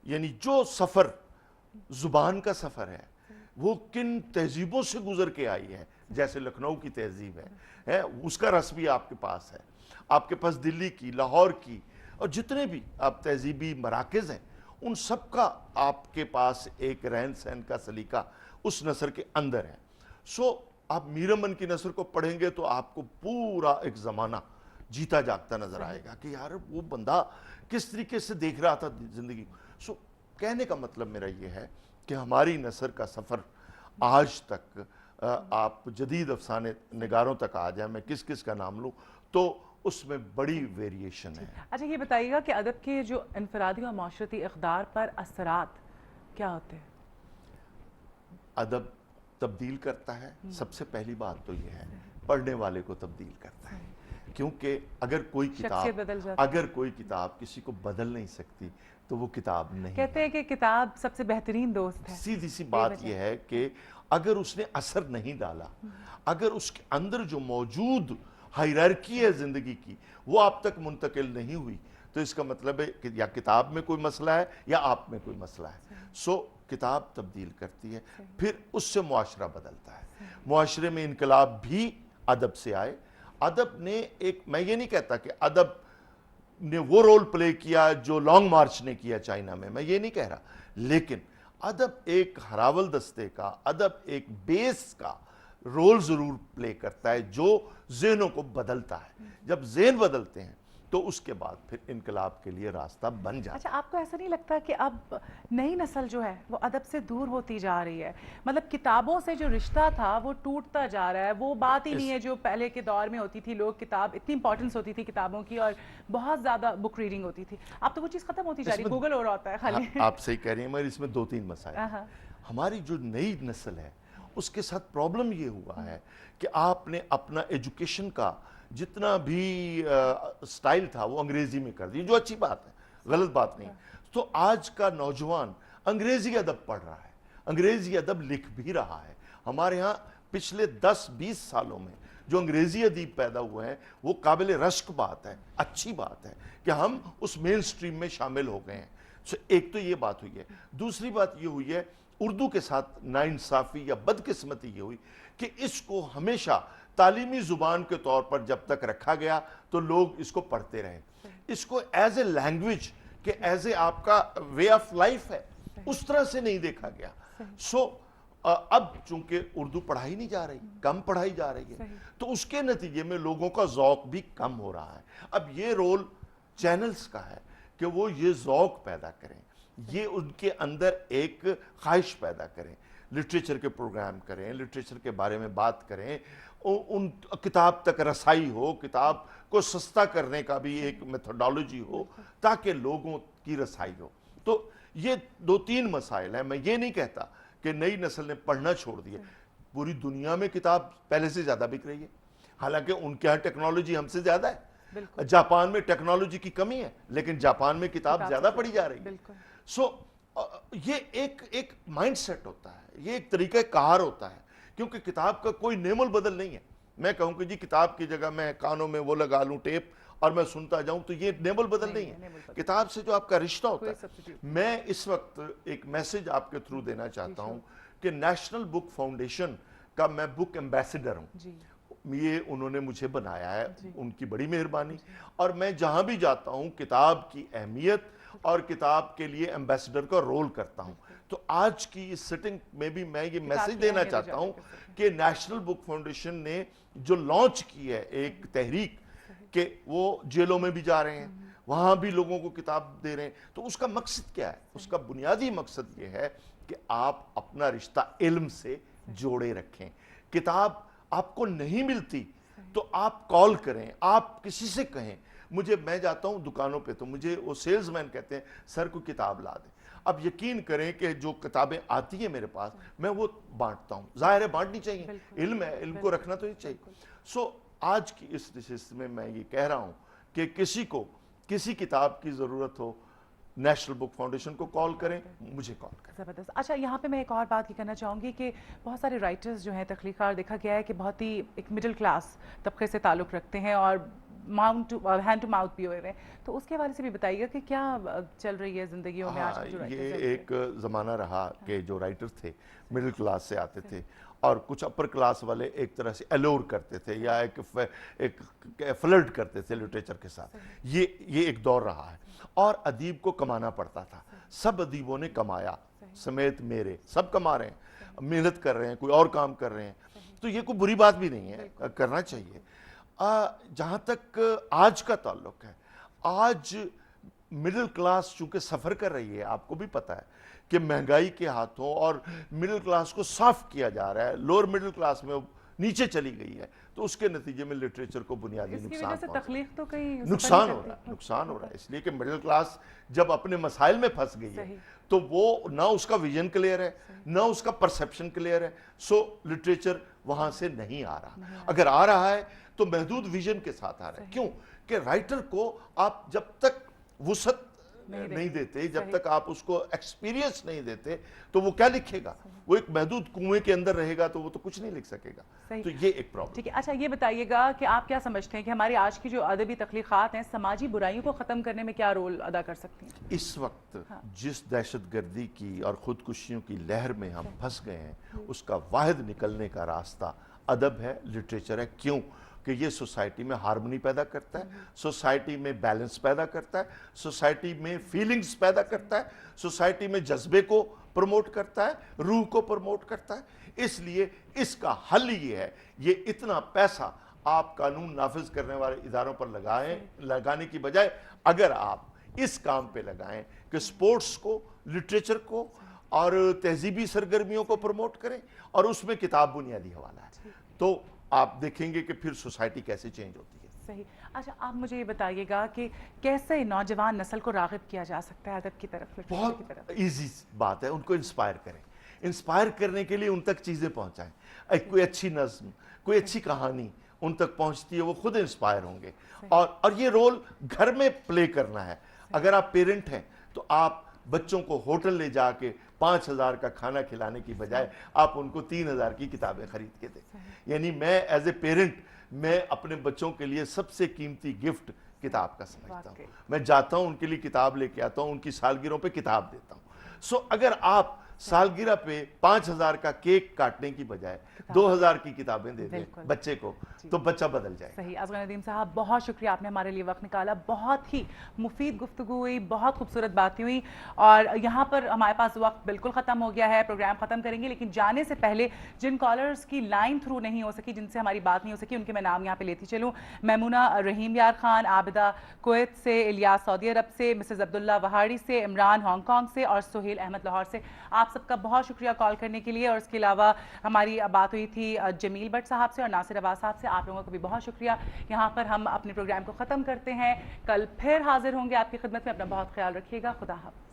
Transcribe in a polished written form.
یعنی جو سفر زبان کا سفر ہے وہ کن تہذیبوں سے گزر کے آئی ہے، جیسے لکھنؤ کی تہذیب ہے اس کا رس بھی آپ کے پاس ہے، آپ کے پاس دلی کی، لاہور کی، اور جتنے بھی آپ تہذیبی مراکز ہیں ان سب کا آپ کے پاس ایک رہن سہن کا سلیقہ اس نثر کے اندر ہے۔ سو آپ میر امن کی نثر کو پڑھیں گے تو آپ کو پورا ایک زمانہ جیتا جاگتا نظر آئے گا کہ یار وہ بندہ کس طریقے سے دیکھ رہا تھا زندگی۔ سو کہنے کا مطلب میرا یہ ہے کہ ہماری نثر کا سفر آج تک آپ جدید افسانے نگاروں تک آ جائیں، میں کس کس کا نام لوں تو اس میں بڑی ویریشن ہے۔ اچھا یہ بتائیے گا کہ ادب کے جو انفرادی اور معاشرتی اقدار پر اثرات کیا ہوتے ہیں؟ ادب تبدیل کرتا ہے، سب سے پہلی بات تو یہ ہے پڑھنے والے کو تبدیل کرتا ہے، کیونکہ اگر کوئی کتاب کسی کو بدل نہیں سکتی تو وہ کتاب نہیں۔ کہتے ہیں کہ کتاب سب سے بہترین دوست ہے۔ سیدھی سی بات یہ ہے کہ اگر اس نے اثر نہیں ڈالا، اگر اس کے اندر جو موجود ہائرارکی ہے زندگی کی وہ آپ تک منتقل نہیں ہوئی تو اس کا مطلب ہے کہ یا کتاب میں کوئی مسئلہ ہے یا آپ میں کوئی مسئلہ ہے۔ سو کتاب تبدیل کرتی ہے، پھر اس سے معاشرہ بدلتا ہے۔ معاشرے میں انقلاب بھی ادب سے آئے۔ ادب نے ایک، میں یہ نہیں کہتا کہ ادب نے وہ رول پلے کیا جو لانگ مارچ نے کیا چائنا میں یہ نہیں کہہ رہا، لیکن ادب ایک ہراول دستے کا، ادب ایک بیس کا رول ضرور پلے کرتا ہے جو ذہنوں کو بدلتا ہے۔ جب ذہن بدلتے ہیں تو اس کے بعد پھر انقلاب کے لیے راستہ بن جاتا ہے۔ اچھا آپ کو ایسا نہیں لگتا کہ اب نئی نسل جو ہے وہ ادب سے دور ہوتی جا رہی ہے؟ مطلب کتابوں سے جو رشتہ تھا وہ ٹوٹتا جا رہا ہے، وہ بات ہی نہیں ہے جو پہلے کے دور میں ہوتی تھی، لوگ کتاب اتنی امپورٹنس ہوتی تھی کتابوں کی اور بہت زیادہ بک ریڈنگ ہوتی تھی۔ اب تو وہ چیز ختم ہوتی جا رہی ہے، گوگل ہو رہا ہوتا ہے خالی۔ آپ صحیح کہہ رہی ہیں، مگر اس میں دو تین مسائل ہیں۔ ہماری جو نئی نسل ہے اس کے ساتھ پرابلم یہ ہوا ہے کہ آپ نے اپنا ایجوکیشن کا جتنا بھی سٹائل تھا وہ انگریزی میں کر دیا، جو اچھی بات ہے، غلط بات نہیں۔ تو آج کا نوجوان انگریزی ادب پڑھ رہا ہے، انگریزی ادب لکھ بھی رہا ہے۔ ہمارے ہاں پچھلے 10-20 سالوں میں جو انگریزی ادیب پیدا ہوئے ہیں وہ قابل رشک بات ہے، اچھی بات ہے کہ ہم اس مین سٹریم میں شامل ہو گئے ہیں۔ ایک تو یہ بات ہوئی ہے۔ دوسری بات یہ ہوئی ہے اردو کے ساتھ ناانصافی یا بدقسمتی یہ ہوئی کہ اس کو ہمیشہ تعلیمی زبان کے طور پر جب تک رکھا گیا تو لوگ اس کو پڑھتے رہے، اس کو ایز اے لینگویج کہ ایز اے آپ کا وے آف لائف ہے اس طرح سے نہیں دیکھا گیا۔ سو اب چونکہ اردو پڑھائی نہیں جا رہی، کم پڑھائی جا رہی ہے تو اس کے نتیجے میں لوگوں کا ذوق بھی کم ہو رہا ہے۔ اب یہ رول چینلز کا ہے کہ وہ یہ ذوق پیدا کریں، یہ ان کے اندر ایک خواہش پیدا کریں، لٹریچر کے پروگرام کریں، لٹریچر کے بارے میں بات کریں، ان کتاب تک رسائی ہو، کتاب کو سستا کرنے کا بھی ایک میتھڈالوجی ہو تاکہ لوگوں کی رسائی ہو۔ تو یہ دو تین مسائل ہیں۔ میں یہ نہیں کہتا کہ نئی نسل نے پڑھنا چھوڑ دیا، پوری دنیا میں کتاب پہلے سے زیادہ بک رہی ہے، حالانکہ ان کے ہاں ٹیکنالوجی ہم سے زیادہ ہے۔ جاپان میں ٹیکنالوجی کی کمی ہے لیکن جاپان میں کتاب زیادہ پڑھی جا رہی ہے۔ سو یہ ایک مائنڈ سیٹ ہوتا ہے، یہ ایک طریقہ کار ہوتا ہے، کیونکہ کتاب کا کوئی نعم البدل نہیں ہے۔ میں کہوں کہ جی کتاب کی جگہ میں کانوں میں وہ لگا لوں ٹیپ اور میں سنتا جاؤں تو یہ نعم البدل نہیں ہے۔ کتاب سے جو آپ کا رشتہ ہوتا ہے، میں اس وقت ایک میسج آپ کے تھرو دینا چاہتا ہوں کہ نیشنل بک فاؤنڈیشن کا میں بک ایمبیسڈر ہوں، یہ انہوں نے مجھے بنایا ہے، ان کی بڑی مہربانی، اور میں جہاں بھی جاتا ہوں کتاب کی اہمیت اور کتاب کے لیے ایمبیسڈر کا رول کرتا ہوں۔ تو آج کی اس سٹنگ میں بھی میں یہ میسج دینا چاہتا ہوں کہ نیشنل بک فاؤنڈیشن نے جو لانچ کی ہے ایک تحریک کہ وہ جیلوں میں بھی جا رہے ہیں، وہاں بھی لوگوں کو کتاب دے رہے ہیں، تو اس کا مقصد کیا ہے؟ اس کا بنیادی مقصد یہ ہے کہ آپ اپنا رشتہ علم سے جوڑے رکھیں۔ کتاب آپ کو نہیں ملتی تو آپ کال کریں، آپ کسی سے کہیں۔ میں جاتا ہوں دکانوں پہ تو مجھے وہ سیلز مین کہتے ہیں سر کو کتاب لا دیں۔ اب یقین کریں کہ جو کتابیں آتی ہیں میرے پاس میں وہ بانٹتا ہوں، ظاہر ہے بانٹنی چاہیے، علم ہے، علم کو رکھنا تو ہی چاہیے۔ سو آج کی اس نشست میں یہ کہہ رہا ہوں کہ کسی کو کسی کتاب کی ضرورت ہو نیشنل بک فاؤنڈیشن کو کال کریں، مجھے کال کریں۔ زبردست۔ اچھا یہاں پہ میں ایک اور بات یہ کرنا چاہوں گی کہ بہت سارے رائٹرز جو ہیں تخلیق کار دیکھا گیا ہے کہ بہت ہی ایک مڈل کلاس طبقے سے تعلق رکھتے ہیں اور ہینڈ ٹو ماؤتھ بھی ہوئے ہوئے ہیں، تو اس کے حوالے سے بھی بتائیے گا کہ کیا چل رہی ہے زندگیوں میں آج کل جو یہ رائٹرز ایک زمانہ رہا کہ جو رائٹر تھے مڈل کلاس سے آتے تھے اور کچھ اپر کلاس والے ایک طرح سے الور کرتے تھے یا ایک فلرٹ کرتے تھے لٹریچر کے ساتھ. یہ ایک دور رہا ہے اور ادیب کو کمانا پڑتا تھا. سب ادیبوں نے کمایا سمیت میرے، سب کما رہے ہیں، محنت کر رہے ہیں، کوئی اور کام کر رہے ہیں، تو یہ کوئی بری بات بھی نہیں ہے، کرنا چاہیے. جہاں تک آج کا تعلق ہے، آج مڈل کلاس چونکہ سفر کر رہی ہے، آپ کو بھی پتا ہے کہ مہنگائی کے ہاتھوں اور مڈل کلاس کو صاف کیا جا رہا ہے، لوور مڈل کلاس میں نیچے چلی گئی ہے، تو اس کے نتیجے میں لٹریچر کو بنیادی نقصان ہو رہا ہے. اس لیے کہ مڈل کلاس جب اپنے مسائل میں پھنس گئی ہے تو وہ نہ اس کا ویژن کلیئر ہے، نہ اس کا پرسیپشن کلیئر ہے، سو لٹریچر وہاں سے نہیں آ رہا. اگر آ رہا ہے تو محدود ویژن کے ساتھ آ رہا ہے. کیوں کہ رائٹر کو آپ جب تک وسعت نہیں دیتے، جب تک آپ اس کو ایکسپیرینس نہیں دیتے تو وہ کیا لکھے گا؟ وہ ایک محدود کنویں کے اندر رہے گا تو وہ تو کچھ نہیں لکھ سکے گا. تو یہ ایک پرابلم. ٹھیک ہے. اچھا یہ بتائیے گا کہ آپ کیا سمجھتے ہیں کہ ہماری آج کی جو ادبی تخلیقات ہیں سماجی برائیوں کو ختم کرنے میں کیا رول ادا کر سکتی ہیں؟ اس وقت جس دہشت گردی کی اور خودکشیوں کی لہر میں ہم پھنس گئے ہیں، اس کا واحد نکلنے کا راستہ ادب ہے، لٹریچر ہے. کیوں کہ یہ سوسائٹی میں ہارمونی پیدا کرتا ہے، سوسائٹی میں بیلنس پیدا کرتا ہے، سوسائٹی میں فیلنگز پیدا کرتا ہے، سوسائٹی میں جذبے کو پروموٹ کرتا ہے، روح کو پروموٹ کرتا ہے. اس لیے اس کا حل یہ ہے، یہ اتنا پیسہ آپ قانون نافذ کرنے والے اداروں پر لگانے کی بجائے اگر آپ اس کام پہ لگائیں کہ سپورٹس کو، لٹریچر کو اور تہذیبی سرگرمیوں کو پروموٹ کریں اور اس میں کتاب بنیادی حوالہ ہے، تو آپ دیکھیں گے کہ پھر سوسائٹی کیسے چینج ہوتی ہے. صحیح. اچھا آپ مجھے یہ بتائیے گا کہ کیسے نوجوان نسل کو راغب کیا جا سکتا ہے ادب کی طرف؟ بہت ایزی بات ہے، ان کو انسپائر کریں. انسپائر کرنے کے لیے ان تک چیزیں پہنچائیں. کوئی اچھی نظم، کوئی اچھی کہانی ان تک پہنچتی ہے، وہ خود انسپائر ہوں گے. اور یہ رول گھر میں پلے کرنا ہے. اگر آپ پیرنٹ ہیں تو آپ بچوں کو ہوٹل لے جا کے 5,000 کا کھانا کھلانے کی بجائے آپ ان کو 3,000 کی کتابیں خرید کے دیں. یعنی میں ایز اے پیرنٹ میں اپنے بچوں کے لیے سب سے قیمتی گفٹ کتاب کا سمجھتا ہوں. میں جاتا ہوں ان کے لیے کتاب لے کے آتا ہوں، ان کی سالگرہوں پہ کتاب دیتا ہوں. سو اگر آپ سالگرہ پہ 5,000 کا کیک کاٹنے کی بجائے 2,000 کی کتابیں دے دیں بچے کو تو بچہ بدل جائے. صحیح. اصغر ندیم صاحب بہت شکریہ، آپ نے ہمارے لیے وقت نکالا. بہت ہی مفید گفتگو ہوئی، بہت خوبصورت باتیں ہوئی اور یہاں پر ہمارے پاس وقت بالکل ختم ہو گیا ہے. پروگرام ختم کریں گے لیکن جانے سے پہلے جن کالرز کی لائن تھرو نہیں ہو سکی، جن سے ہماری بات نہیں ہو سکی، ان کے میں نام یہاں پہ لیتی چلوں. میمونہ رحیم یار خان، عابدہ کویت سے، الیاس سعودی عرب سے، مسز عبداللہ وہاڑی سے، عمران ہانگ کانگ سے اور سہیل احمد لاہور سے. آپ سب کا بہت شکریہ کال کرنے کے لیے. اور اس کے علاوہ ہماری بات ہوئی تھی جمیل بٹ صاحب سے اور ناصر عباس صاحب سے. آپ لوگوں کو بھی بہت شکریہ. یہاں پر ہم اپنے پروگرام کو ختم کرتے ہیں. کل پھر حاضر ہوں گے آپ کی خدمت میں. اپنا بہت خیال رکھیے گا. خدا حافظ.